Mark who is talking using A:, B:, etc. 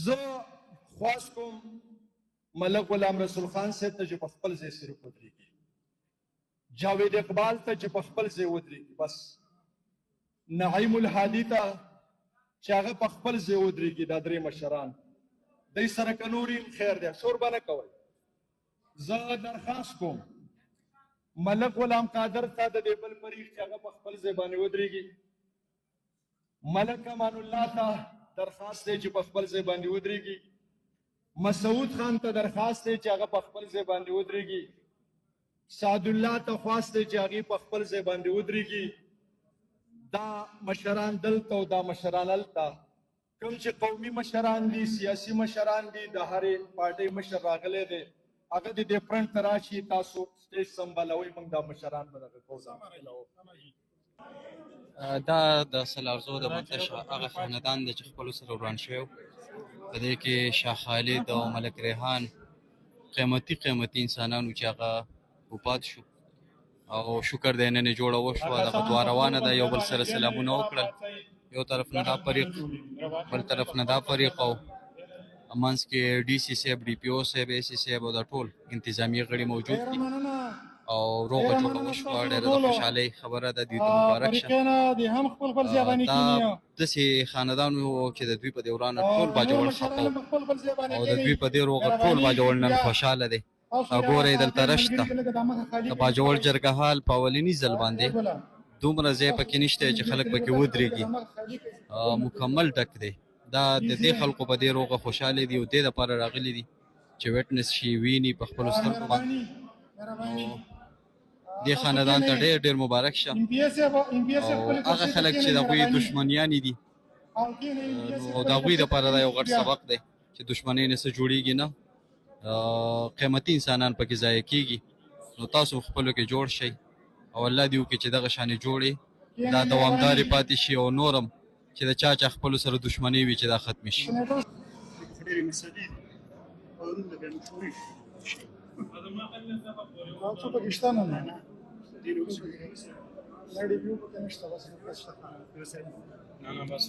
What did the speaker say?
A: زه خواست کوم ملک غلام رسول خان صاحب ته چې په خپل ځای صرف ودرېږي، جاوید اقبال ته چې په خپل ځای ودرېږي، بس نعیم الهادي ته چې هغه په خپل ځای ودرېږي. دا درې مشران دوی سره که نور یم خیر دی، شور به نه کوئ. زه درخواست کوم ملک غلام قادر ته د دې بل فریق چې هغه په خپل ځای باندې ودرېږي، ملک امان الله ته درخواست دی چې په خپل ځای باندې ودرېږي، مسعود خان ته درخواست دی چې هغه په خپل ځای باندې ودرېږي، سعد الله ته خواست دی چې هغې په خپل ځای باندې ودرېږي. دا مشران دلته او دا مشران هلته، کوم چې قومي مشران دي، سیاسي مشران دي، د هرې پارټۍ مشر راغلی دی، هغه د دې فرنټ ته راشي، تاسو سټیج سمبالوئ، موږ دا مشران به دغه کوو.
B: دا د سلارزو د منتشر هغه خاندان دی چې خپلو سره وران شوی و. په دې کې شاه خالد او ملک ریحان قیمتي انسانان چې هغه وفات شو، او شکر دی نن یې جوړه وشوه، دغه دعا روانه ده. یو بل سره سلامونه وکړل، یو طرف نه دا فریق بل طرف نه دا فریق، او منځ کې ډي سي صاحب، ډي پي او صاحب، اے سي صاحب او دا ټول انتظامیه غړي موجود دي، او روغه جوړه وشوه. ډېره د خوشحالۍ خبره ده، دوی ته مبارک شه. دا داسې خاندان و چې د دوی په دې ورانه ټول باجوړ خفه و، او د دوی په دې روغه ټول باجوړ نن خوشحاله دی. ګورئ دلته رشته د باجوړ جرګه حال په اولني ځل باندې دومره ځای پکې نشته چې خلک پکې ودرېږي، مکمل ډک دی. دا د دې خلکو په دې روغه خوشحاله دي او دې دپاره راغلي دي چې ویټنس شي، ویني په خپلو سترګو باندې. دې خاندان ته ډېر ډېر مبارک شه. او هغه خلک چې د هغوی دشمنیانې دي، نو د هغوی دپاره دا یو غټ سبق دی چې دشمنۍ نه څه جوړېږي نه، قیمتي انسانان پکې ضایع کېږي. نو تاسو خپلو کې جوړ شئ، او الله دې وکړي چې دغه شانې جوړې دا دوامدارې پاتې شي، او نورم چې د چا خپلو سره دشمنۍ وي چې دا ختمې شي.
C: ډېرې مثالي دي او نن د بیا مشهوري شي. څه پکې شته نه ریویو پکې نشته، بس نه بس